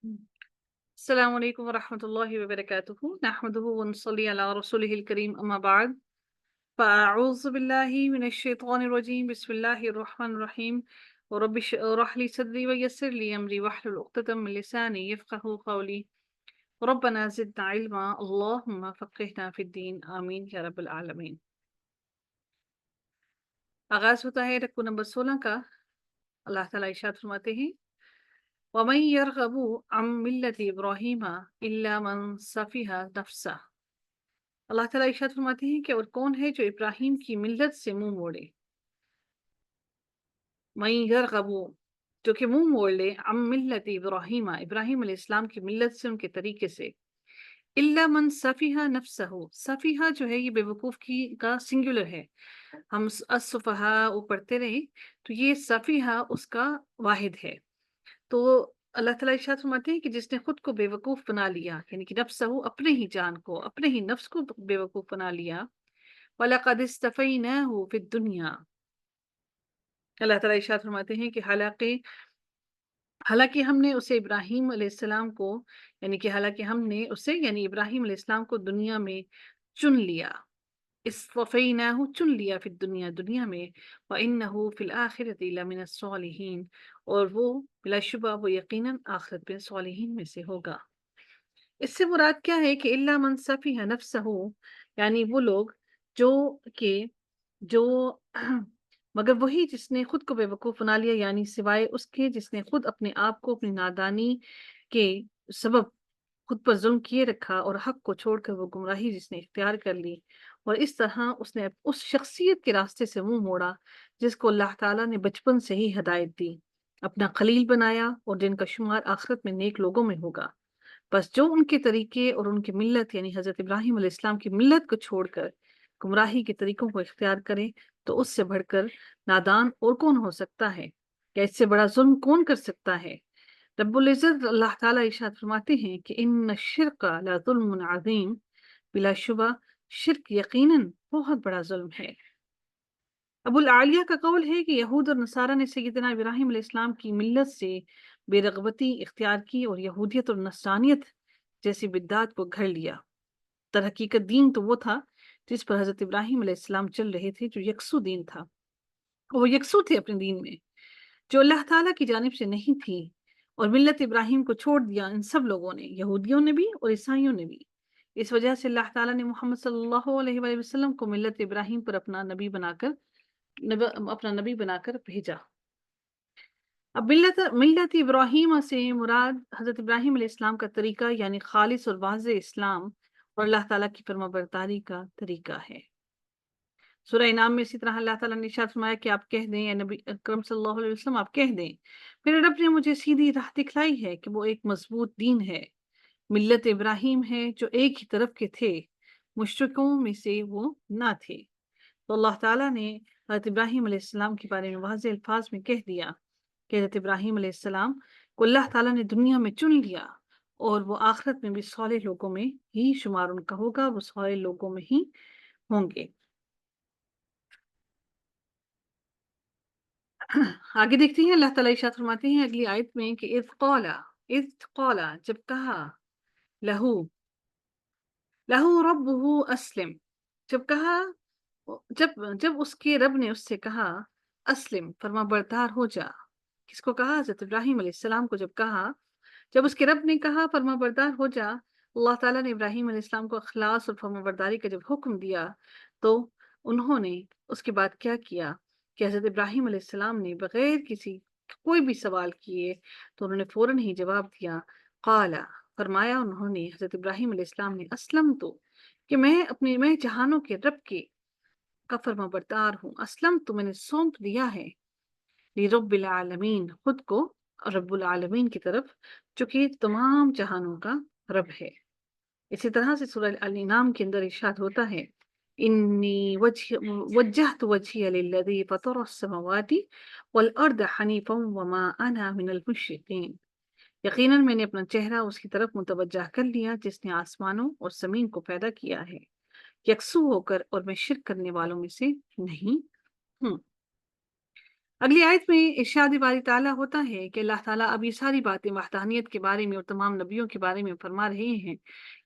السلام علیکم ورحمۃ اللہ وبرکاتہ نحمدہ ونصلی علی رسولہ الکریم اما بعد فاعوذ باللہ من الشیطان الرجیم بسم اللہ الرحمن الرحیم رب اشرح لی صدری ویسر لی امری واحلل عقدۃ من لسانی یفقہوا قولی ربنا زدنا علما اللہم فقہنا فی الدین آمین یا رب العالمین۔ آغاز ہوتا ہے رکوع نمبر 16 کا۔ اللہ تعالیٰ ارشاد فرماتے ہیں وَمَن يَرْغَبُ عَن مِّلَّةِ إِبْرَاهِيمَ إِلَّا مَن سَفِهَ نَفْسَهُ۔ اللہ تعالیٰ ارشاد فرماتے ہیں کہ اور کون ہے جو ابراہیم کی ملت سے منہ موڑے۔ مَن يَرْغَبُ جو کہ منہ موڑ لے عن مِّلَّةِ إِبْرَاهِيمَ ابراہیم علیہ السلام کی ملت سے، ان کے طریقے سے۔ إِلَّا مَن سَفِهَ نَفْسَهُ، سفیہہ جو ہے یہ بے وقوف کی کا سنگولر ہے۔ ہم السفہاء پڑھتے رہے تو یہ سفیہہ اس کا واحد ہے۔ تو اللہ تعالیٰ ارشاد فرماتے ہیں کہ جس نے خود کو بے وقوف بنا لیا، یعنی کہ نفسہ، اپنے ہی جان کو، اپنے ہی نفس کو بے وقوف بنا لیا۔ وَلَقَدِ اسْتَفَيْنَاهُ فِي الدُّنْيَا، اللہ تعالیٰ ارشاد فرماتے ہیں کہ حالانکہ ہم نے اسے ابراہیم علیہ السلام کو، یعنی کہ حالانکہ ہم نے اسے یعنی ابراہیم علیہ السلام کو دنیا میں چن لیا۔ اصطفیناہ چن لیا فی الدنیا دنیا میں، وَإِنَّهُ فِي الْآخِرَةِ لَمِنَ الصَّالِحِينَ اور وہ بلا شبہ وہ یقیناً آخرت میں صالحین میں سے ہوگا۔ اس سے مراد کیا ہے کہ الا من سفیہ نفسہ، یعنی وہ لوگ جو کہ جو مگر وہی جس نے خود کو بے وقوف بنا لیا، یعنی سوائے اس کے جس نے خود اپنے آپ کو اپنی نادانی کے سبب خود پر ظلم کیے رکھا اور حق کو چھوڑ کر وہ گمراہی جس نے اختیار کر لی، اور اس طرح اس نے اس شخصیت کے راستے سے منہ موڑا جس کو اللہ تعالیٰ نے بچپن سے ہی ہدایت دی، اپنا خلیل بنایا، اور جن کا شمار آخرت میں نیک لوگوں میں ہوگا۔ بس جو ان کے طریقے اور ان کی ملت یعنی حضرت ابراہیم علیہ السلام کی ملت کو چھوڑ کر گمراہی کے طریقوں کو اختیار کرے تو اس سے بڑھ کر نادان اور کون ہو سکتا ہے، یا اس سے بڑا ظلم کون کر سکتا ہے۔ رب العزت اللہ تعالیٰ ارشاد فرماتے ہیں کہ ان الشرک لظلم عظیم، بلا شبہ شرک یقیناً بہت بڑا ظلم ہے۔ ابو العالیہ کا قول ہے کہ یہود اور نصارہ نے سیدنا ابراہیم علیہ السلام کی ملت سے بے رغبتی اختیار کی اور یہودیت اور نصرانیت جیسی بدعات کو گھڑ لیا۔ در حقیقت دین تو وہ تھا جس پر حضرت ابراہیم علیہ السلام چل رہے تھے، جو یکسو دین تھا۔ وہ یکسو تھے اپنے دین میں، جو اللہ تعالیٰ کی جانب سے نہیں تھی، اور ملت ابراہیم کو چھوڑ دیا ان سب لوگوں نے، یہودیوں نے بھی اور عیسائیوں نے بھی۔ اس وجہ سے اللہ تعالیٰ نے محمد صلی اللہ علیہ وآلہ وسلم کو ملت ابراہیم پر اپنا نبی بنا کر بھیجا۔ اب ملت ابراہیم سے مراد حضرت ابراہیم علیہ السلام کا طریقہ، یعنی خالص اور واضح اسلام اور اللہ تعالیٰ کی فرما برداری کا طریقہ ہے۔ سورہ انعام میں اسی طرح اللہ تعالیٰ نے ارشاد فرمایا کہ آپ کہہ دیں، یا نبی اکرم صلی اللہ علیہ وسلم آپ کہہ دیں، میرے رب نے مجھے سیدھی راہ دکھلائی ہے کہ وہ ایک مضبوط دین ہے، ملت ابراہیم ہے جو ایک ہی طرف کے تھے، مشرکوں میں سے وہ نہ تھے۔ تو اللہ تعالیٰ نے حضرت ابراہیم علیہ السلام کے بارے میں واضح الفاظ میں کہہ دیا کہ حضرت ابراہیم علیہ السلام کو اللہ تعالیٰ نے دنیا میں چن لیا، اور وہ آخرت میں بھی صالح لوگوں میں ہی شمار ان کا ہوگا، وہ صالح لوگوں میں ہی ہوں گے۔ آگے دیکھتے ہیں اللہ تعالیٰ ارشاد فرماتے ہیں اگلی آیت میں کہ اذ قال جب کہا، لہو ربہ اسلم، جب کہا جب اس کے رب نے اس سے کہا اسلم فرما بردار ہو جا۔ کس کو کہا؟ حضرت ابراہیم علیہ السلام کو جب اس کے رب نے کہا فرما بردار ہو جا، اللہ تعالیٰ نے ابراہیم علیہ السلام کو اخلاص اور فرما برداری کا جب حکم دیا تو انہوں نے اس کے بعد کیا کیا کہ حضرت ابراہیم علیہ السلام نے بغیر کسی کوئی بھی سوال کیے تو انہوں نے فوراً ہی جواب دیا، قال فرمایا انہوں نے، حضرت ابراہیم علیہ السلام نے، اسلم تو کہ میں جہانوں کے رب کے کا فرما بردار ہوں، اسلم تو میں نے سونپ دیا ہے، لرب العالمین خود کو رب العالمین کی طرف جو کہ تمام جہانوں کا رب ہے۔ اسی طرح سے سورہ الانعام کے اندر ارشاد ہوتا ہے انی وجہت وجہی للذی فطر السماوات والارض حنیفا وما انا من المشرکین، یقیناً میں نے اپنا چہرہ اس کی طرف متوجہ کر لیا جس نے آسمانوں اور زمین کو پیدا کیا ہے، یکسو ہو کر، اور میں شرک کرنے والوں میں سے نہیں ہوں۔ اگلی آیت میں ارشاد باری تعالیٰ ہوتا ہے کہ اللہ تعالیٰ اب یہ ساری باتیں وحدانیت کے بارے میں اور تمام نبیوں کے بارے میں فرما رہے ہیں۔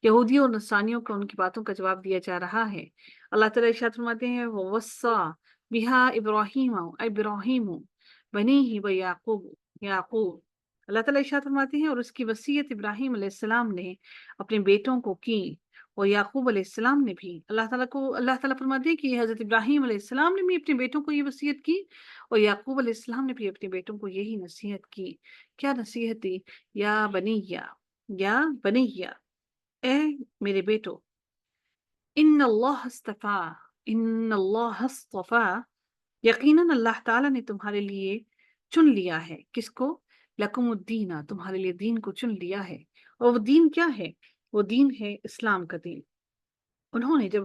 یہودیوں اور نصرانیوں کو ان کی باتوں کا جواب دیا جا رہا ہے۔ اللہ تعالیٰ ارشاد فرماتے ہیں وَوَصَّى بِهَا إِبْرَاهِيمُ بَنِيهِ وَيَعْقُوبُ۔ اللہ تعالیٰ ارشاد فرماتے ہیں اور اس کی وصیت ابراہیم علیہ السلام نے اپنے بیٹوں کو کی، اور یعقوب علیہ السلام نے بھی۔ اللہ تعالیٰ فرماتے ہیں کہ حضرت ابراہیم علیہ السلام نے بھی اپنے بیٹوں کو یہ وصیت کی، اور یعقوب علیہ السلام نے بھی اپنے بیٹوں کو یہی نصیحت کی۔ کیا نصیحت دی؟ یا بنیہ، یا بنیہ، اے میرے بیٹو، ان اللہ اصطفیٰ، ان اللہ اصطفیٰ، یقیناً اللہ تعالیٰ نے تمہارے لیے چن لیا ہے۔ کس کو؟ لکم الدین، تمہارے لیے دین کو چن لیا ہے۔ اور وہ دین کیا ہے؟ وہ دین ہے اسلام کا دین۔ انہوں نے جب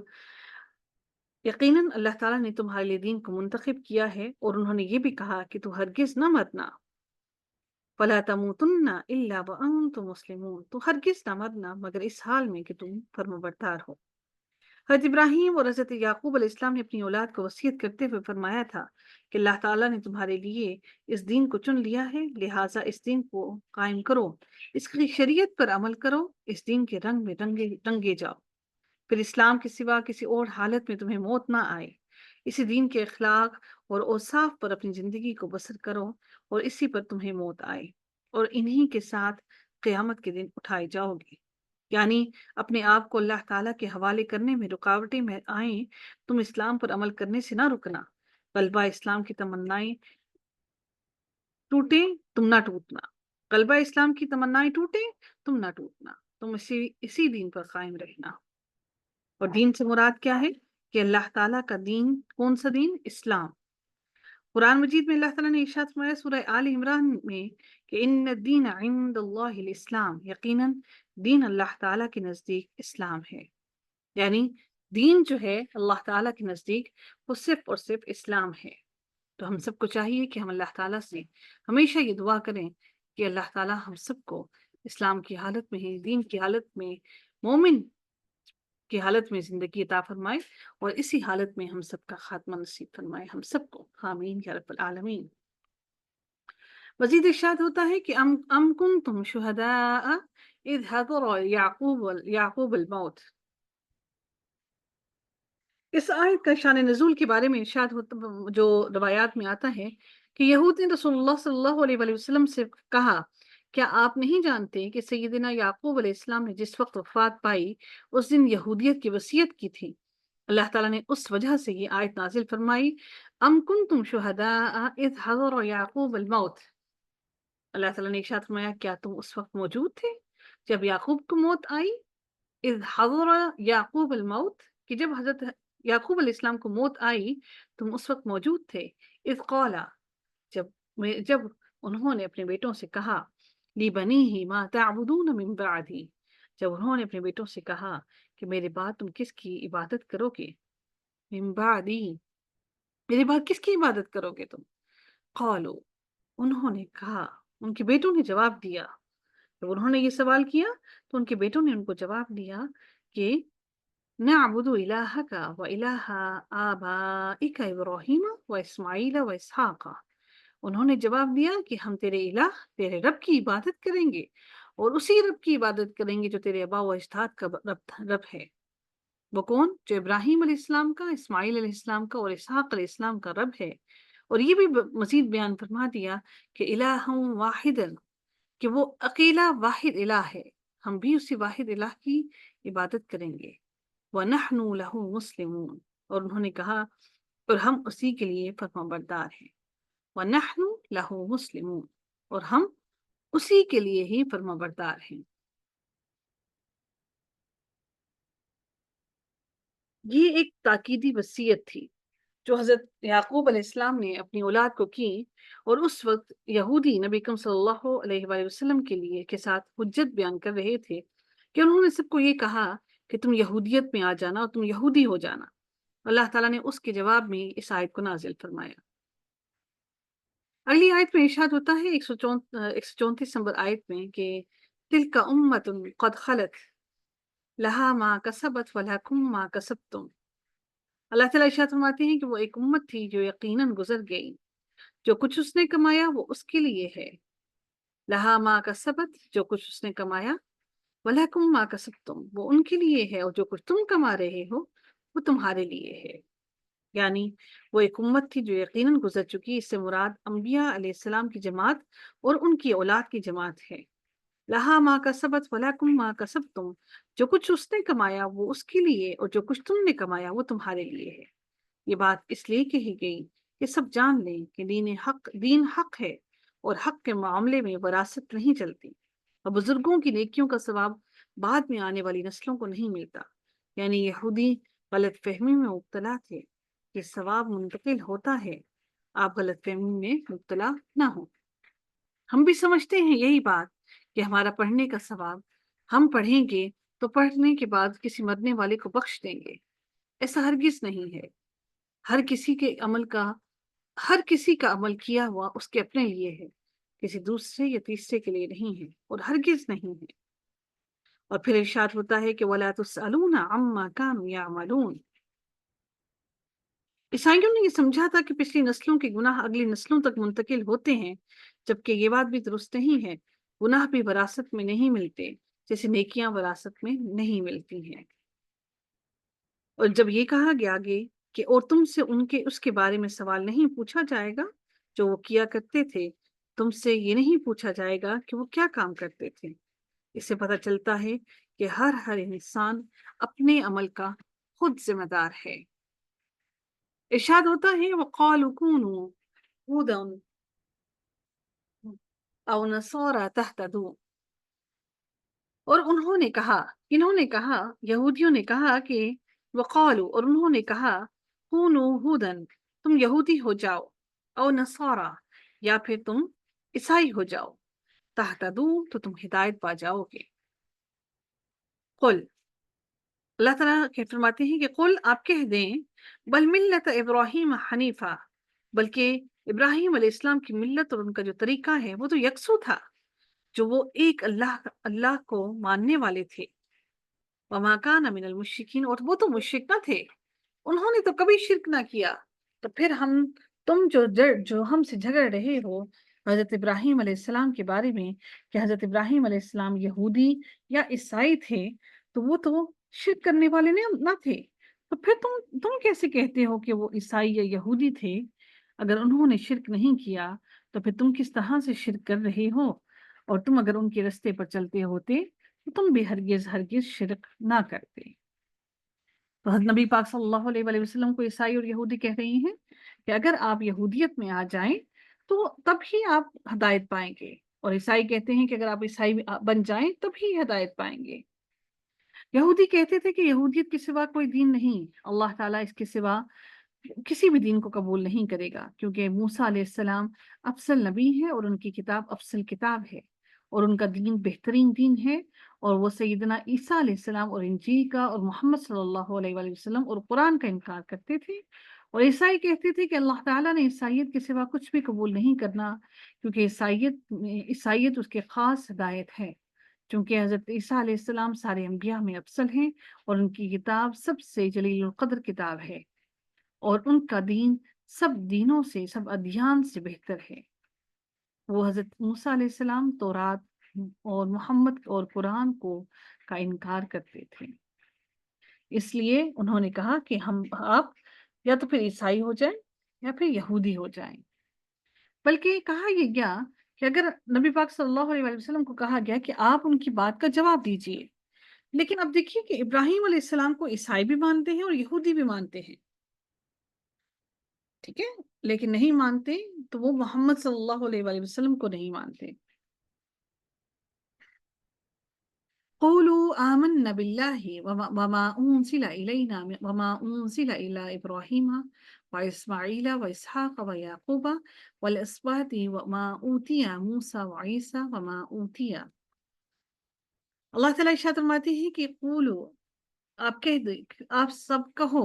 یقیناً اللہ تعالیٰ نے تمہارے لیے دین کو منتخب کیا ہے، اور انہوں نے یہ بھی کہا کہ تو ہرگز نہ مرنا، فَلَا تَمُوتُنَّ إِلَّا وَأَنْتُمْ مُسْلِمُونَ، تو ہرگز نہ مرنا مگر اس حال میں کہ تم فرمانبردار ہو۔ حضرت ابراہیم اور حضرت یعقوب علیہ السلام نے اپنی اولاد کو وصیت کرتے ہوئے فرمایا تھا کہ اللہ تعالیٰ نے تمہارے لیے اس دین کو چن لیا ہے، لہٰذا اس دین کو قائم کرو، اس کی شریعت پر عمل کرو، اس دین کے رنگ میں رنگے جاؤ، پھر اسلام کے سوا کسی اور حالت میں تمہیں موت نہ آئے۔ اسی دین کے اخلاق اور اوصاف پر اپنی زندگی کو بسر کرو، اور اسی پر تمہیں موت آئے، اور انہی کے ساتھ قیامت کے دن اٹھائے جاؤ گے۔ یعنی اپنے آپ کو اللہ تعالیٰ کے حوالے کرنے میں رکاوٹیں میں آئیں، تم اسلام پر عمل کرنے سے نہ رکنا، غلبہ اسلام کی تمنائیں ٹوٹیں تم نہ ٹوٹنا، غلبہ اسلام کی تمنائیں ٹوٹیں تم نہ ٹوٹنا، تم اسی دین پر قائم رہنا۔ اور دین سے مراد کیا ہے؟ کہ اللہ تعالیٰ کا دین۔ کون سا دین؟ اسلام۔ قرآن مجید میں اللہ تعالیٰ نے ارشاد فرمایا سورہ آل عمران میں کہ ان الدین عند اللہ الاسلام، یقیناً دین اللہ تعالیٰ کے نزدیک اسلام ہے۔ یعنی دین جو ہے اللہ تعالیٰ کے نزدیک وہ صرف اور صرف اسلام ہے۔ تو ہم سب کو چاہیے کہ ہم اللہ تعالیٰ سے ہمیشہ یہ دعا کریں کہ اللہ تعالیٰ ہم سب کو اسلام کی حالت میں ہی، دین کی حالت میں، مومن کی حالت میں زندگی عطا فرمائے، اور اسی حالت میں ہم سب کا خاتمہ نصیب فرمائے ہم سب کو، آمین یا رب العالمین۔ مزید ارشاد ہوتا ہے کہ ام کنتم شہداء اذ حضر یعقوب الموت۔ اس آیت کا شان نزول کے بارے میں ارشاد ہوتا، جو روایات میں آتا ہے کہ یہود نے رسول اللہ صلی اللہ علیہ وآلہ وسلم سے کہا کیا آپ نہیں جانتے کہ سیدنا یعقوب علیہ السلام نے جس وقت وفات پائی اس دن یہودیت کی وصیت کی تھی؟ اللہ تعالیٰ نے اس وجہ سے یہ آیت نازل فرمائی، ام کنتم شہداء اذ حضر یعقوب الموت۔ اللہ تعالیٰ نے ارشاد فرمایا کیا تم اس وقت موجود تھے جب یعقوب کو موت آئی؟ اذ حضر یعقوب الموت، کہ جب حضرت یعقوب علیہ السلام کو موت آئی تم اس وقت موجود تھے۔ اذ قالا، جب انہوں نے اپنے بیٹوں سے کہا، لِبَنِيهِ مَا تَعْبُدُونَ مِن بَعْدِي، جب انہوں نے اپنے بیٹوں سے کہا کہ میرے بعد تم کس کی عبادت کرو گے؟ من بعدی، میرے بعد کس کی عبادت کرو گے تم؟ قالوا، انہوں نے کہا، ان کے بیٹوں نے جواب دیا، جب انہوں نے یہ سوال کیا تو ان کے بیٹوں نے ان کو جواب دیا کہ نعبد الہک و الہ آبائک ابراہیم و اسماعیل و اسحاق۔ انہوں نے جواب دیا کہ ہم تیرے الہ، تیرے رب کی عبادت کریں گے، اور اسی رب کی عبادت کریں گے جو تیرے آبا و اجداد کا رب ہے۔ وہ کون؟ جو ابراہیم علیہ السلام کا، اسماعیل علیہ السلام کا اور اسحاق علیہ السلام کا رب ہے۔ اور یہ بھی مزید بیان فرما دیا کہ الہ واحد، کہ وہ اکیلا واحد الہ ہے، ہم بھی اسی واحد الہ کی عبادت کریں گے۔ وَنَحْنُ لَهُ مُسْلِمُونَ، اور انہوں نے کہا اور ہم اسی کے لیے فرمانبردار ہیں۔ وَنَحْنُ لَهُ مُسْلِمُونَ، اور ہم اسی کے لیے ہی فرمانبردار ہیں۔ یہ ایک تاکیدی وصیت تھی جو حضرت یعقوب علیہ السلام نے اپنی اولاد کو کی، اور اس وقت یہودی نبی اکرم صلی اللہ علیہ وآلہ وسلم کے لیے کے ساتھ حجت بیان کر رہے تھے کہ انہوں نے سب کو یہ کہا کہ تم یہودیت میں آ جانا اور تم یہودی ہو جانا۔ اللہ تعالیٰ نے اس کے جواب میں اس آیت کو نازل فرمایا۔ اگلی آیت میں ارشاد ہوتا ہے 134 نمبر آیت میں کہ تلک امت قد خلت لہا ما کسبت ولکم ما کسبتم۔ اللہ تعالیٰ ارشاد فرماتے ہیں کہ وہ ایک امت تھی جو یقیناً گزر گئی، جو کچھ اس نے کمایا وہ اس کے لیے ہے، لہا ما کسبت، جو کچھ اس نے کمایا، وَلَكُمْ مَا كَسَبْتُمْ، وہ ان کے لیے ہے، اور جو کچھ تم کما رہے ہو وہ تمہارے لیے ہے۔ یعنی وہ ایک امت تھی جو یقیناً گزر چکی، اس سے مراد انبیاء علیہ السلام کی جماعت اور ان کی اولاد کی جماعت ہے۔ لہا ما کسبت وَلَكُمْ مَا كَسَبْتُمْ، جو کچھ اس نے کمایا وہ اس کے لیے، اور جو کچھ تم نے کمایا وہ تمہارے لیے ہے۔ یہ بات اس لیے کہی گئی کہ سب جان لیں کہ دین حق ہے، اور حق کے معاملے میں وراثت نہیں چلتی، اور بزرگوں کی نیکیوں کا ثواب بعد میں آنے والی نسلوں کو نہیں ملتا۔ یعنی یہودی غلط فہمی میں مبتلا تھے کہ ثواب منتقل ہوتا ہے، آپ غلط فہمی میں مبتلا نہ ہوں۔ ہم بھی سمجھتے ہیں یہی بات کہ ہمارا پڑھنے کا ثواب، ہم پڑھیں گے تو پڑھنے کے بعد کسی مرنے والے کو بخش دیں گے، ایسا ہرگز نہیں ہے۔ ہر کسی کے عمل کا ہر کسی کا عمل کیا ہوا اس کے اپنے لیے ہے، کسی دوسرے یا تیسرے کے لیے نہیں ہے، اور ہرگز نہیں ہے۔ اور پھر ارشاد ہوتا ہے کہ وَلَا تُسْأَلُونَ عَمَّا كَانُوا يَعْمَلُونَ۔ عیسائیوں نے یہ سمجھا تھا کہ پچھلی نسلوں کے گناہ اگلی نسلوں تک منتقل ہوتے ہیں، جبکہ یہ بات بھی درست نہیں ہے، گناہ بھی وراثت میں نہیں ملتے، جیسے نیکیاں وراثت میں نہیں ملتی ہیں۔ اور جب یہ کہا گیا آگے کہ اور تم سے اس کے بارے میں سوال نہیں پوچھا جائے گا جو وہ کیا کرتے تھے، تم سے یہ نہیں پوچھا جائے گا کہ وہ کیا کام کرتے تھے۔ اس سے پتہ چلتا ہے کہ ہر انسان اپنے عمل کا خود ذمہ دار ہے۔ ارشاد ہوتا ہے وَقَالُوا كُونُوا هُودًا أَوْ نَصَارَىٰ تَهْتَدُوا، اور انہوں نے کہا، یہودیوں نے کہا کہ وقالو، اور انہوں نے کہا کونو ہودن، تم یہودی ہو جاؤ، او نصارا، یا پھر تم عیسائی ہو جاؤ، تہتدو، تو تم ہدایت پا جاؤ گے۔ قل، اللہ تعالیٰ فرماتے ہیں کہ قل، آپ کہہ دیں، بل ملت ابراہیم حنیفہ، بلکہ ابراہیم علیہ السلام کی ملت اور ان کا جو طریقہ ہے وہ تو یکسو تھا، جو وہ ایک اللہ کو ماننے والے تھے۔ وما کان من المشرکین، اور وہ تو مشرک نہ تھے، انہوں نے تو کبھی شرک نہ کیا۔ تو پھر تم جو ہم سے جھگڑ رہے ہو حضرت ابراہیم علیہ السلام کے بارے میں کہ حضرت ابراہیم علیہ السلام یہودی یا عیسائی تھے، تو وہ تو شرک کرنے والے نہ تھے، تو پھر تم کیسے کہتے ہو کہ وہ عیسائی یا یہودی تھے؟ اگر انہوں نے شرک نہیں کیا تو پھر تم کس طرح سے شرک کر رہے ہو؟ اور تم اگر ان کے رستے پر چلتے ہوتے تو تم بھی ہرگز شرک نہ کرتے۔ تو حضرت نبی پاک صلی اللہ علیہ وآلہ وسلم کو عیسائی اور یہودی کہہ رہی ہیں کہ اگر آپ یہودیت میں آ جائیں تو تب ہی آپ ہدایت پائیں گے، اور عیسائی کہتے ہیں کہ اگر آپ عیسائی بن جائیں تب ہی ہدایت پائیں گے۔ یہودی کہتے تھے کہ یہودیت کے سوا کوئی دین نہیں، اللہ تعالیٰ اس کے سوا کسی بھی دین کو قبول نہیں کرے گا، کیونکہ موسیٰ علیہ السلام افضل نبی ہے اور ان کی کتاب افضل کتاب ہے، اور ان کا دین بہترین دین ہے، اور وہ سیدنا عیسیٰ علیہ السلام اور انجیل کا اور محمد صلی اللہ علیہ وآلہ وسلم اور قرآن کا انکار کرتے تھے۔ اور عیسائی کہتے تھے کہ اللہ تعالیٰ نے عیسائیت کے سوا کچھ بھی قبول نہیں کرنا، کیونکہ عیسائیت اس کے خاص ہدایت ہے، چونکہ حضرت عیسیٰ علیہ السلام سارے انبیاء میں افضل ہیں، اور ان کی کتاب سب سے جلیل القدر کتاب ہے، اور ان کا دین سب دینوں سے، سب ادیان سے بہتر ہے۔ وہ حضرت موسیٰ علیہ السلام تورات اور محمد اور قرآن کا انکار کرتے تھے، اس لیے انہوں نے کہا کہ آپ یا تو پھر عیسائی ہو جائیں یا پھر یہودی ہو جائیں۔ بلکہ کہا یہ گیا کہ اگر نبی پاک صلی اللہ علیہ وآلہ وسلم کو کہا گیا کہ آپ ان کی بات کا جواب دیجئے، لیکن اب دیکھیے کہ ابراہیم علیہ السلام کو عیسائی بھی مانتے ہیں اور یہودی بھی مانتے ہیں، ٹھیک ہے، لیکن نہیں مانتے تو وہ محمد صلی اللہ علیہ وآلہ وسلم کو نہیں مانتے۔ قولوا آمنا بالله وما أنزل إلينا وما أنزل إلى إبراهيم وإسماعيل وإسحاق ويعقوب والأسباط وما أوتي موسى وعيسى وما أوتي۔ اللہ تعالیٰ ارشاد فرماتے ہیں کہ قولو، آپ سب کہو،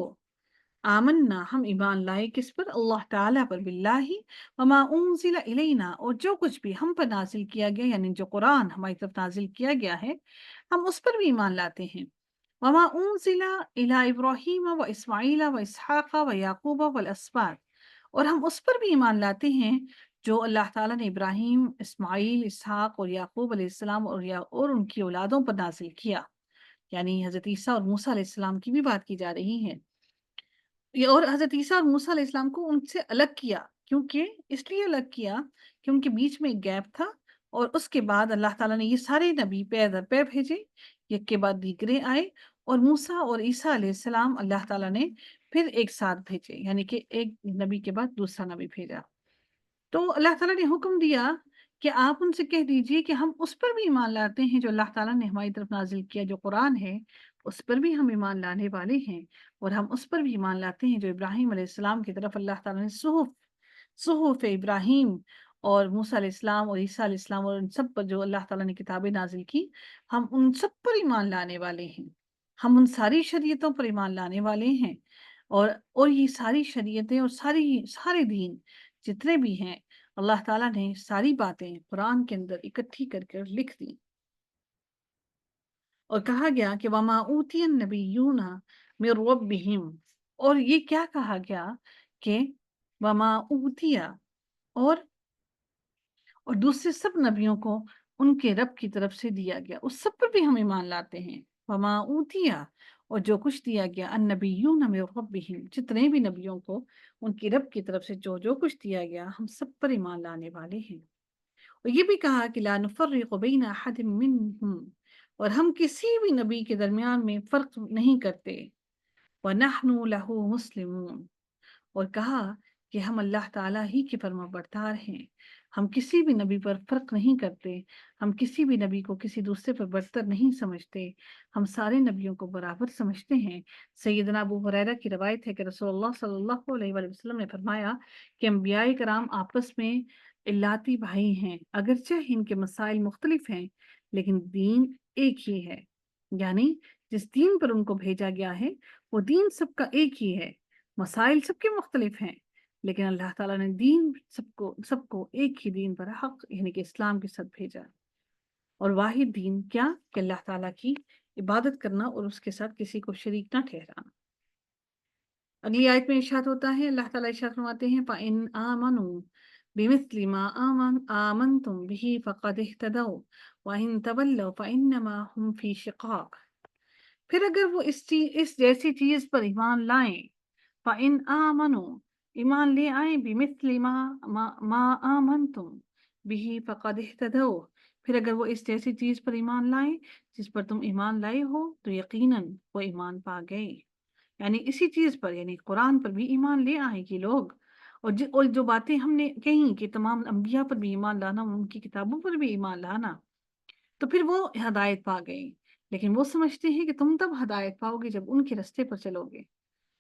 آمنا، ہم ایمان لائے کس پر؟ اللہ تعالیٰ پر، باللہ، وما انزل الینا، اور جو کچھ بھی ہم پر نازل کیا گیا، یعنی جو قرآن ہماری طرف نازل کیا گیا ہے ہم اس پر بھی ایمان لاتے ہیں۔ وما انزل الی ابراہیم و اسماعیل و اسحاق و یعقوب والاسباط، اور ہم اس پر بھی ایمان لاتے ہیں جو اللہ تعالیٰ نے ابراہیم، اسماعیل، اسحاق اور یعقوب علیہ السلام اور ان کی اولادوں پر نازل کیا، یعنی حضرت عیسیٰ اور موسیٰ علیہ السلام کی بھی بات کی جا رہی ہے۔ اور حضرت عیسیٰ اور موسیٰ علیہ السلام کو ان سے الگ کیا، کیونکہ اس لیے الگ کیا کہ ان کے بیچ میں ایک گیپ تھا، اور اس کے بعد اللہ تعالیٰ نے یہ سارے نبی پے در پے بھیجے، ایک کے بعد دیگرے آئے، اور موسیٰ اور عیسیٰ علیہ السلام اللہ تعالیٰ نے پھر ایک ساتھ بھیجے، یعنی کہ ایک نبی کے بعد دوسرا نبی بھیجا۔ تو اللہ تعالیٰ نے حکم دیا کہ آپ ان سے کہہ دیجئے کہ ہم اس پر بھی ایمان لاتے ہیں جو اللہ تعالیٰ نے ہماری طرف نازل کیا، جو قرآن ہے اس پر بھی ہم ایمان لانے والے ہیں، اور ہم اس پر بھی ایمان لاتے ہیں جو ابراہیم علیہ السلام کی طرف اللہ تعالیٰ نے صحف ابراہیم اور موسیٰ علیہ السلام اور عیسیٰ علیہ السلام اور ان سب پر جو اللہ تعالیٰ نے کتابیں نازل کی، ہم ان سب پر ایمان لانے والے ہیں، ہم ان ساری شریعتوں پر ایمان لانے والے ہیں، اور یہ ساری شریعتیں اور سارے دین جتنے بھی ہیں، اللہ تعالیٰ نے ساری باتیں قرآن کے اندر اکٹھی کر کر لکھ دی، اور کہا گیا کہ وَمَا أُوتِيَ النَّبِيُّونَ مِن رَّبِّهِمْ، اور یہ کیا کہا گیا کہ وَمَا أُوتِيَ، اور دوسرے سب نبیوں کو ان کے رب کی طرف سے دیا گیا، اس سب پر بھی ہم ایمان لاتے ہیں۔ وَمَا أُوتِيَ، اور جو کچھ دیا گیا النبیون من ربہم، جتنے بھی نبیوں کو ان کی رب کی طرف سے جو کچھ دیا گیا، ہم سب پر ایمان لانے والے ہیں۔ اور یہ بھی کہا کہ لا نفرق بین احد منہم، اور ہم کسی بھی نبی کے درمیان میں فرق نہیں کرتے، وَنَحْنُ لَهُ مُسْلِمُونَ، اور کہا کہ ہم اللہ تعالیٰ ہی کے فرما بردار ہیں، ہم کسی بھی نبی پر فرق نہیں کرتے، ہم کسی بھی نبی کو کسی دوسرے پر برتر نہیں سمجھتے، ہم سارے نبیوں کو برابر سمجھتے ہیں۔ سیدنا ابو ہریرہ کی روایت ہے کہ رسول اللہ صلی اللہ علیہ وآلہ وسلم نے فرمایا کہ انبیاء کرام آپس میں الاتی بھائی ہیں، اگرچہ ان کے مسائل مختلف ہیں لیکن دین ایک ہی ہے، یعنی جس دین پر ان کو بھیجا گیا ہے وہ دین سب کا ایک ہی ہے، مسائل سب کے مختلف ہیں لیکن اللہ تعالیٰ نے دین سب کو ایک ہی دین پر حق، یعنی کہ اسلام کے ساتھ بھیجا، اور واحد دین کیا کہ اللہ تعالیٰ کی عبادت کرنا اور اس کے ساتھ کسی کو شریک نہ ٹھہرانا۔ اگلی آیت میں ارشاد ہوتا ہے، اللہ تعالیٰ ارشاد فرماتے ہیں فَإِنْ آمَنُوا بِمِثْلِ مَا آمَنْتُمْ بِهِ فَقَدِ اهْتَدَوْا وَإِنْ تَوَلَّوْا فَإِنَّمَا هُمْ فِي شِقَاقٍ، پھر اگر وہ اس جیسی چیز پر ایمان لائیں، فَإِنْ آمَنُوا، ایمان لے آئیں، بِمِثْلِ مَا آمَنْتُمْ بِهِ فَقَدِ اهْتَدَوْا، پھر اگر وہ اس جیسی چیز پر ایمان لائیں جس پر تم ایمان لائے ہو تو یقیناً وہ ایمان پا گئے، یعنی اسی چیز پر، یعنی قرآن پر بھی ایمان لے آئیں گے لوگ، اور جو باتیں ہم نے کہیں کہ تمام انبیاء پر بھی ایمان لانا، ان کی کتابوں پر بھی ایمان لانا، تو پھر وہ ہدایت پا گئے، لیکن وہ سمجھتے ہیں کہ تم تب ہدایت پاؤ گے جب ان کے رستے پر چلو گے،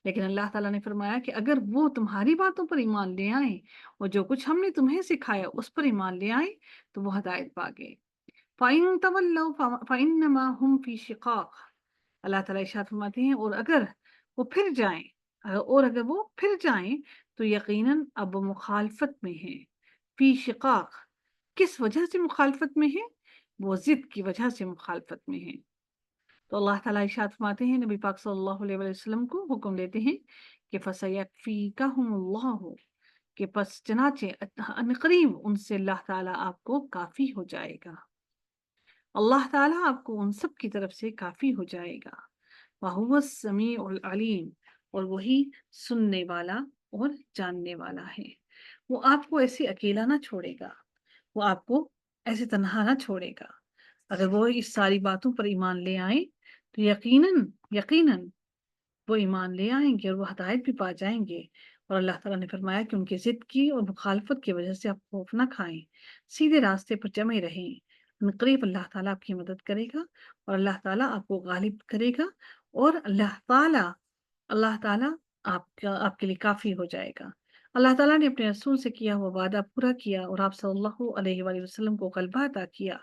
لیکن اللہ تعالیٰ نے فرمایا کہ اگر وہ تمہاری باتوں پر ایمان لے آئیں اور جو کچھ ہم نے تمہیں سکھایا اس پر ایمان لے آئیں تو وہ ہدایت پا گئے۔ فَإِن تَوَلَّوْا فَإِنَّمَا هُمْ فِي شِقَاقٍ، اللہ تعالیٰ ارشاد فرماتے ہیں اور اگر وہ پھر جائیں تو یقیناً اب وہ مخالفت میں ہیں، فی شقاق، کس وجہ سے مخالفت میں ہیں؟ وہ ضد کی وجہ سے مخالفت میں ہیں۔ تو اللہ تعالیٰ ارشاد فرماتے ہیں، نبی پاک صلی اللہ علیہ وسلم کو حکم دیتے ہیں کہ فَسَيَكْفِيكَهُمُ اللَّهُ، کہ پس چنانچہ عنقریب ان سے اللہ تعالیٰ آپ کو کافی ہو جائے گا، اللہ تعالیٰ آپ کو ان سب کی طرف سے کافی ہو جائے گا۔ وَهُوَ السَّمِيعُ الْعَلِيمُ، اور وہی سننے والا اور جاننے والا ہے، وہ آپ کو ایسے اکیلا نہ چھوڑے گا، وہ آپ کو ایسے تنہا نہ چھوڑے گا، اگر وہ اس ساری باتوں پر ایمان لے آئیں تو یقیناً وہ ایمان لے آئیں گے اور وہ ہدایت بھی پا جائیں گے، اور اللہ تعالیٰ نے فرمایا کہ ان کی ضد کی اور مخالفت کی وجہ سے آپ خوف نہ کھائیں، سیدھے راستے پر جمے رہیں، قریب اللہ تعالیٰ آپ کی مدد کرے گا اور اللہ تعالیٰ آپ کو غالب کرے گا، اور اللہ تعالیٰ آپ کے لیے کافی ہو جائے گا۔ اللہ تعالیٰ نے اپنے رسول سے کیا ہوا وعدہ پورا کیا اور آپ صلی اللہ علیہ وآلہ وسلم کو غلبہ عطا کیا۔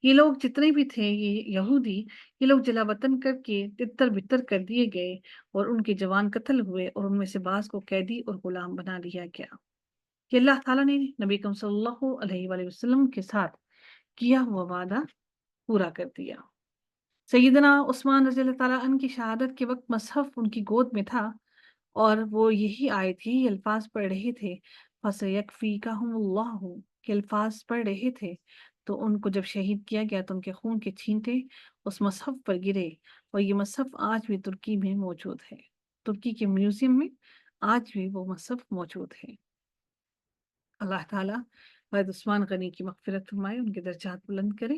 یہ لوگ جتنے بھی تھے، یہ یہودی، یہ لوگ جلا وطن کر کے تتر بتر کر دیے گئے اور ان کے جوان قتل ہوئے اور ان میں سے بعض کو قیدی اور غلام بنا لیا گیا۔ کہ اللہ تعالیٰ نے نبی اکرم صلی اللہ علیہ وآلہ وسلم کے ساتھ کیا ہوا وعدہ پورا کر دیا۔ سیدنا عثمان رضی اللہ تعالیٰ عنہ کی شہادت کے وقت مصحف ان کی گود میں تھا، اور وہ یہی آیت تھی، یہ الفاظ پڑھ رہے تھے، فَسَيَكْفِيكَهُمُ اللَّهُ، کہ الفاظ پڑھ رہے تھے تو ان کو جب شہید کیا گیا تو ان کے خون کے چھینٹے اس مصحف پر گرے، اور یہ مصحف آج بھی ترکی میں موجود ہے، ترکی کے میوزیم میں آج بھی وہ مصحف موجود ہے۔ اللہ تعالیٰ قائد عثمان غنی کی مغفرت فرمائے، ان کے درجات بلند کرے،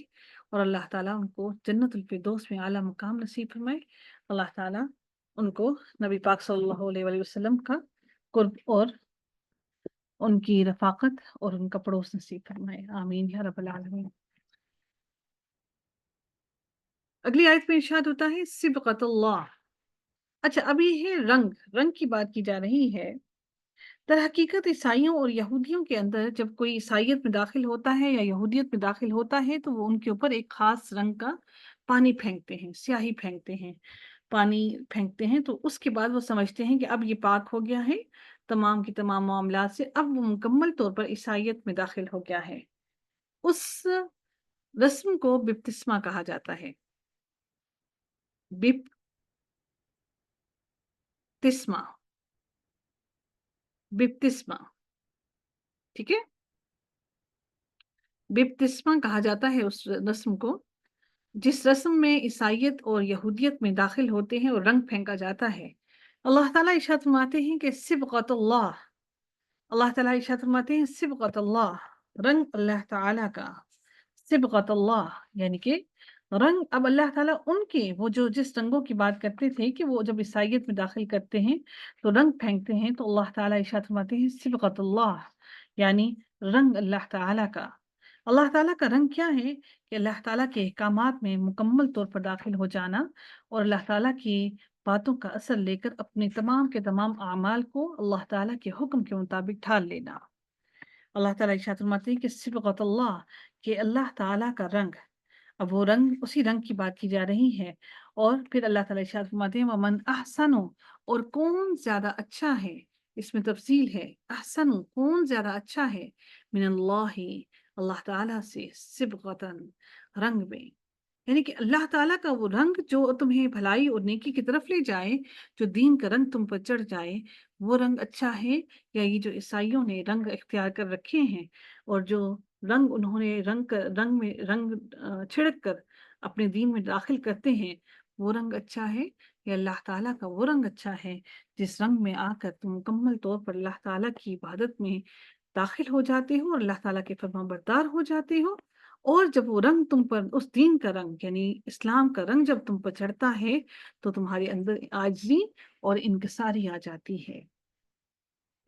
اور اللہ تعالیٰ ان کو جنت الفردوس میں اعلیٰ مقام نصیب فرمائے۔ اللہ تعالیٰ ان کو نبی پاک صلی اللہ علیہ وآلہ وسلم کا قرب اور ان کی رفاقت اور ان کا پڑوس نصیب فرمائے، آمین یا رب العالمین۔ اگلی آیت میں ارشاد ہوتا ہے صبغۃ اللہ۔ اچھا، اب یہ ہے رنگ کی بات کی جا رہی ہے۔ در حقیقت عیسائیوں اور یہودیوں کے اندر جب کوئی عیسائیت میں داخل ہوتا ہے یا یہودیت میں داخل ہوتا ہے تو وہ ان کے اوپر ایک خاص رنگ کا پانی پھینکتے ہیں، سیاہی پھینکتے ہیں، پانی پھینکتے ہیں، تو اس کے بعد وہ سمجھتے ہیں کہ اب یہ پاک ہو گیا ہے تمام کی تمام معاملات سے، اب وہ مکمل طور پر عیسائیت میں داخل ہو گیا ہے۔ اس رسم کو بپتسمہ کہا جاتا ہے، بپتسمہ، بپتسمہ، ٹھیک ہے، بپتسمہ کہا جاتا ہے اس رسم کو، جس رسم میں عیسائیت اور یہودیت میں داخل ہوتے ہیں اور رنگ پھینکا جاتا ہے۔ اللہ تعالیٰ ارشاد فرماتے ہیں کہ صبغۃ اللہ، اللہ تعالیٰ ارشاد فرماتے ہیں صبغۃ اللہ، رنگ اللہ تعالیٰ کا، صبغۃ اللہ یعنی کہ رنگ، اب اللہ تعالیٰ ان کے وہ جو جس رنگوں کی بات کرتے تھے کہ وہ جب عیسائیت میں داخل کرتے ہیں تو رنگ پھینکتے ہیں، تو اللہ تعالیٰ ارشاد فرماتے ہیں صبغۃ اللہ یعنی رنگ اللہ تعالیٰ کا۔ اللہ تعالیٰ کا رنگ کیا ہے کہ اللہ تعالیٰ کے احکامات میں مکمل طور پر داخل ہو جانا اور اللہ تعالیٰ کی باتوں کا اثر لے کر اپنے تمام کے تمام اعمال کو اللہ تعالیٰ کے حکم کے مطابق ڈھال لینا۔ اللہ تعالیٰ ارشاد فرماتے ہیں کہ صبغۃ اللہ، کہ اللہ تعالیٰ کا رنگ، اب وہ رنگ اسی رنگ کی بات کی جا رہی ہے، اور پھر اللہ تعالیٰ ارشاد فرماتے ہیں ومن احسن، اور کون زیادہ اچھا ہے، اس میں تفصیل ہے، احسن کون زیادہ اچھا ہے، من اللہ، اللہ تعالیٰ سے، صبغتاً رنگ میں، یعنی کہ اللہ تعالیٰ کا وہ رنگ جو تمہیں بھلائی اور نیکی کی طرف لے جائے، جو دین کا رنگ تم پر چڑھ جائے، وہ رنگ اچھا ہے، یا یہ جو عیسائیوں نے رنگ اختیار کر رکھے ہیں اور جو رنگ انہوں نے رنگ چھڑک کر اپنے دین میں داخل کرتے ہیں، وہ رنگ اچھا ہے، یا اللہ تعالیٰ کا وہ رنگ اچھا ہے جس رنگ میں آ کر تم مکمل طور پر اللہ تعالیٰ کی عبادت میں داخل ہو جاتے ہو اور اللہ تعالیٰ کے فرمان بردار ہو جاتے ہو، اور جب وہ رنگ تم پر، اس دین کا رنگ یعنی اسلام کا رنگ جب تم پر چڑھتا ہے تو تمہارے اندر عاجزی اور انکساری آ جاتی ہے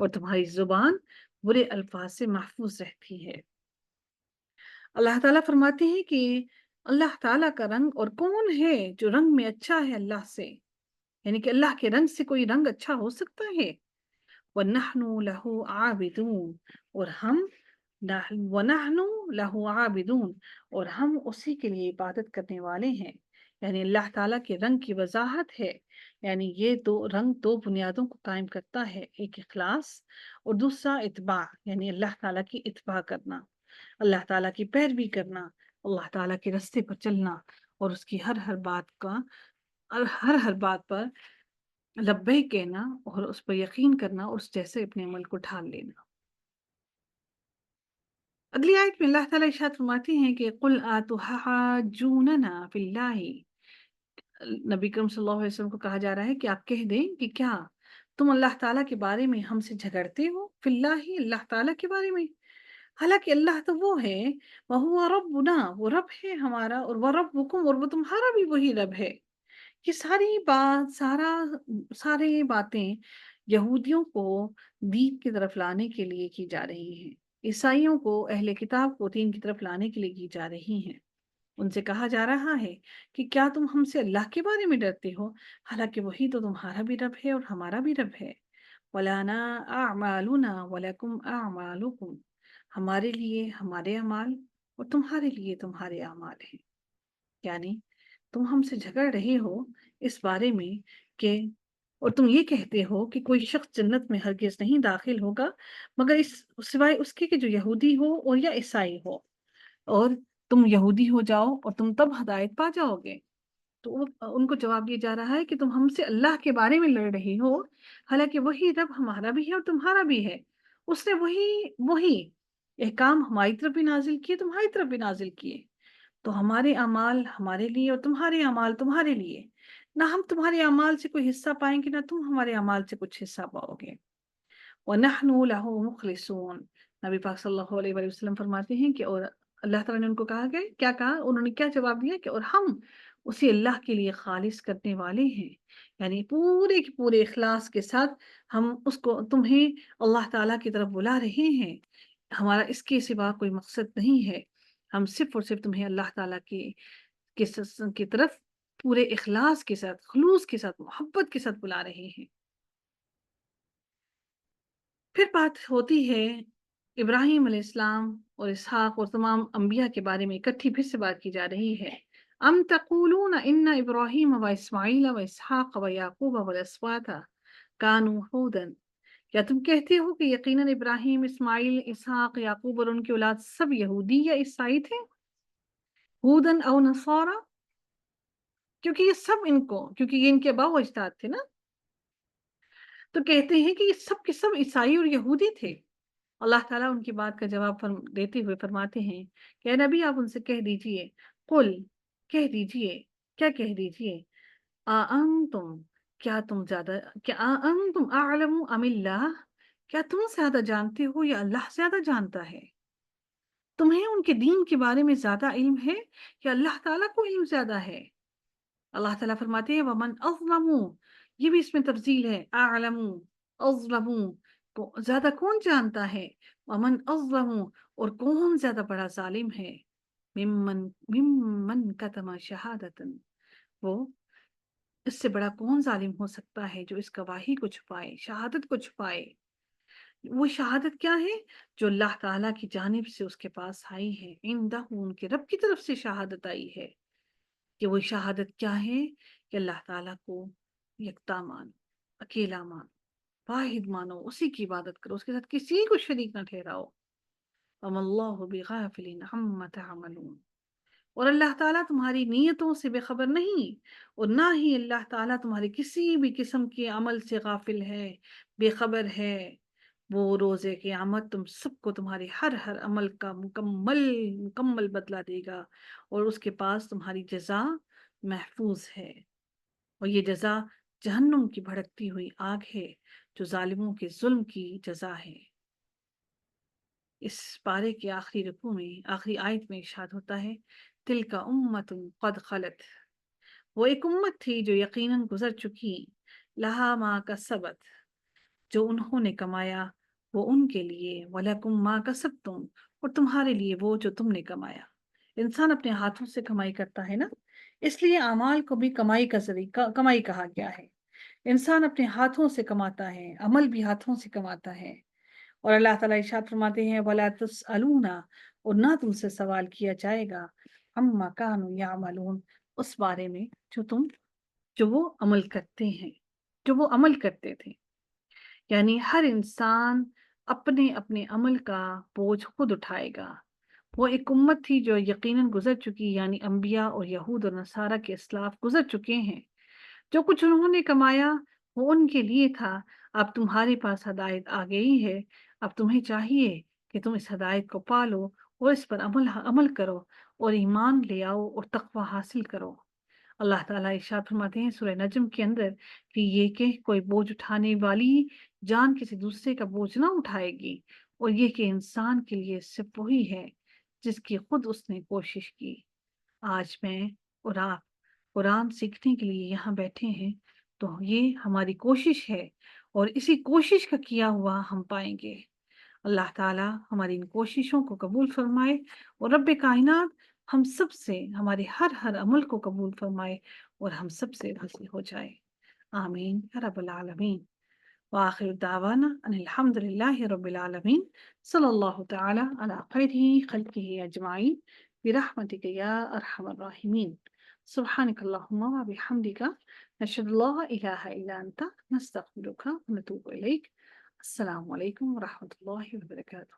اور تمہاری زبان برے الفاظ سے محفوظ رہتی ہے۔ اللہ تعالیٰ فرماتے ہیں کہ اللہ تعالیٰ کا رنگ، اور کون ہے جو رنگ میں اچھا ہے اللہ سے، یعنی کہ اللہ کے رنگ سے کوئی رنگ اچھا ہو سکتا ہے؟ وَنَحْنُ لَهُ عَابِدُونَ، اور ہم وَنَحْنُ لَهُ عَابِدُونَ، اور ہم اسی کے لیے عبادت کرنے والے ہیں، یعنی اللہ تعالیٰ کے رنگ کی وضاحت ہے، یعنی یہ دو رنگ دو بنیادوں کو قائم کرتا ہے، ایک اخلاص اور دوسرا اتباع، یعنی اللہ تعالیٰ کی اتباع کرنا، اللہ تعالیٰ کی پیروی کرنا، اللہ تعالیٰ کے راستے پر چلنا، اور اس کی ہر بات کا ہر بات پر لبیک کہنا اور اس پر یقین کرنا اور اس جیسے اپنے عمل کو ڈھال لینا۔ اگلی آیت میں اللہ تعالیٰ ارشاد فرماتے ہیں کہ قُلْ أَتُحَاجُّونَنَا فِي اللَّهِ، نبی کریم صلی اللہ علیہ وسلم کو کہا جا رہا ہے کہ آپ کہہ دیں کہ کیا تم اللہ تعالیٰ کے بارے میں ہم سے جھگڑتے ہو، فی اللہ، اللہ تعالیٰ کے بارے میں، حالانکہ اللہ تو وہ ہے، وَهُوَ رَبُّنَا، وہ رب ہے ہمارا، اور وَرَبُّكُمْ، اور وہ تمہارا بھی وہی رب ہے۔ یہ ساری باتیں یہودیوں کو دین کی طرف لانے کے لیے کی جا رہی ہیں، عیسائیوں کو، اہل کتاب کو دین کی طرف لانے کے لیے کی جا رہی ہیں۔ ان سے کہا جا رہا ہے کہ کیا تم ہم سے اللہ کے بارے میں ڈرتے ہو، حالانکہ وہی تو تمہارا بھی رب ہے اور ہمارا بھی رب ہے۔ وَلَنَا أَعْمَالُنَا وَلَكُمْ أَعْمَالُكُمْ، ہمارے لیے ہمارے اعمال اور تمہارے لیے تمہارے اعمال ہیں، یعنی تم ہم سے جھگڑ رہے ہو اس بارے میں کہ، اور تم یہ کہتے ہو کہ کوئی شخص جنت میں ہرگز نہیں داخل ہوگا مگر سوائے اس کے کہ جو یہودی ہو اور یا عیسائی ہو، اور تم یہودی ہو جاؤ اور تم تب ہدایت پا جاؤ گے، تو ان کو جواب دیا جا رہا ہے کہ تم ہم سے اللہ کے بارے میں لڑ رہی ہو، حالانکہ وہی رب ہمارا بھی ہے اور تمہارا بھی ہے۔ اس نے وہی احکام ہماری طرف بھی نازل کیے، تمہاری طرف بھی نازل کیے۔ تو ہمارے اعمال ہمارے لیے اور تمہارے اعمال تمہارے لیے، نہ ہم تمہارے اعمال سے کوئی حصہ پائیں گے نہ تم ہمارے اعمال سے کچھ حصہ پاؤ گے۔ وَنَحْنُ لَهُ مُخْلِصُونَ، نبی پاک صلی اللہ علیہ وآلہ وسلم فرماتے ہیں کہ اور اللہ تعالیٰ نے ان کو کہا کہ کیا کہا، انہوں نے کیا جواب دیا کہ اور ہم اسے اللہ کے لیے خالص کرنے والے ہیں، یعنی پورے کے پورے اخلاص کے ساتھ ہم اس کو تمہیں اللہ تعالیٰ کی طرف بلا رہے ہیں، ہمارا اس کے سوا کوئی مقصد نہیں ہے، ہم صرف اور صرف تمہیں اللہ تعالیٰ کی طرف پورے اخلاص کے ساتھ، خلوص کے ساتھ، محبت کے ساتھ بلا رہے ہیں۔ پھر بات ہوتی ہے ابراہیم علیہ السلام اور اسحاق اور تمام انبیاء کے بارے میں، اکٹھی پھر سے بات کی جا رہی ہے۔ ام تقولون ان ابراہیم و اسماعیل و اسحاق و یعقوب والاسباط کانوا ھودا، کیا تم کہتے ہو کہ یقیناً ابراہیم، اسماعیل، اسحاق، یعقوب اور ان کی اولاد سب یہودی یا عیسائی تھے؟ ھودن او نصارا، کیونکہ یہ ان کے اباء و اجداد تھے نا، تو کہتے ہیں کہ یہ سب کے سب عیسائی اور یہودی تھے۔ اللہ تعالیٰ ان کی بات کا جواب دیتے ہوئے فرماتے ہیں کہ اے نبی آپ ان سے کہہ دیجئے، قل، کہہ دیجئے، کیا کہہ دیجئے، انتم، کیا انتم اعلم ام اللہ، کیا تم زیادہ جانتے ہو یا اللہ زیادہ جانتا ہے؟ تمہیں ان کے دین کے بارے میں زیادہ علم ہے یا اللہ تعالیٰ کو علم زیادہ ہے؟ اللہ تعالیٰ فرماتے ہیں ومن اظلم، یہ بھی اس میں تفضیل ہے، اعلم، اظلم، زیادہ کون جانتا ہے، ومن اظلم، اور کون زیادہ بڑا ظالم ہے، ممن کتم شہادتا، وہ اس سے بڑا کون ظالم ہو سکتا ہے جو اس گواہی کو چھپائے، شہادت کو چھپائے۔ وہ شہادت کیا ہے؟ جو اللہ تعالیٰ کی جانب سے اس کے پاس آئی ہے، عندہ، ان کے رب کی طرف سے شہادت آئی ہے۔ کہ وہ شہادت کیا ہے کہ اللہ تعالیٰ کو یکتا مان، اکیلا مان، واحد مانو، اسی کی عبادت کرو، اس کے ساتھ کسی کو شریک نہ ٹھہراؤ۔ وَمَا اللَّهُ بِغَافِلٍ عَمَّا تَعْمَلُونَ، اور اللہ تعالیٰ تمہاری نیتوں سے بے خبر نہیں، اور نہ ہی اللہ تعالیٰ تمہاری کسی بھی قسم کے عمل سے غافل ہے، بے خبر ہے۔ وہ روز قیامت تم سب کو تمہارے ہر عمل کا مکمل بدلہ دے گا، اور اس کے پاس تمہاری جزا محفوظ ہے، اور یہ جزا جہنم کی بھڑکتی ہوئی آگ ہے جو ظالموں کے ظلم کی جزا ہے۔ اس پارے کے آخری رکوع میں، آخری آیت میں ارشاد ہوتا ہے تلک امت قد خلت، وہ ایک امت تھی جو یقیناً گزر چکی، لہا ما کسبت، جو انہوں نے کمایا وہ ان کے لیے، وَلَكُمْ مَا كَسَبْتُمْ، اور تمہارے لیے وہ جو تم نے کمایا۔ انسان اپنے ہاتھوں سے کمائی کرتا ہے نا، اس لیے اعمال کو بھی کمائی کا ذریعہ کمائی کہا گیا ہے۔ انسان اپنے ہاتھوں سے کماتا ہے، عمل بھی ہاتھوں سے کماتا ہے، اور اللہ تعالیٰ ارشاد فرماتے ہیں وَلَا تُسْأَلُونَ، اور نہ تم سے سوال کیا جائے گا، عَمَّا كَانُوا يَعْمَلُونَ، اس بارے میں جو وہ عمل کرتے ہیں، جو وہ عمل کرتے تھے۔ یعنی ہر انسان اپنے اپنے عمل کا بوجھ خود اٹھائے گا۔ وہ ایک امت تھی جو یقیناً گزر چکی، یعنی انبیاء اور یہود اور نصارہ کے اسلاف گزر چکے ہیں۔ جو کچھ انہوں نے کمایا وہ ان کے لیے تھا، اب تمہارے پاس ہدایت آ گئی ہے، اب تمہیں چاہیے کہ تم اس ہدایت کو پالو اور اس پر عمل کرو اور ایمان لے آؤ اور تقوی حاصل کرو۔ اللہ تعالیٰ ارشاد فرماتے ہیں سورہ نجم کے اندر کہ یہ کہ کوئی بوجھ اٹھانے والی جان کسی دوسرے کا بوجھ نہ اٹھائے گی، اور یہ کہ انسان کے لیے صرف وہی ہے جس کی خود اس نے کوشش کی۔ آج میں اور آپ قرآن سیکھنے کے لیے یہاں بیٹھے ہیں، تو یہ ہماری کوشش ہے، اور اسی کوشش کا کیا ہوا ہم پائیں گے۔ اللہ تعالیٰ ہماری ان کوششوں کو قبول فرمائے، اور رب کائنات ہم سب سے ہمارے ہر عمل کو قبول فرمائے اور ہم سب سے راضی ہو جائے۔ آمین یا رب العالمین۔ وآخر دعوانا ان الحمد للہ رب العالمین، صلی اللہ تعالی علی خیر خلقہ اجمعین، برحمتک یا ارحم الراحمین۔ سبحانک اللہم و بحمدک، نشہد لا الہ الا انت، نستغفرک و نتوب الیک۔ السلام علیکم ورحمۃ اللہ وبرکاتہ۔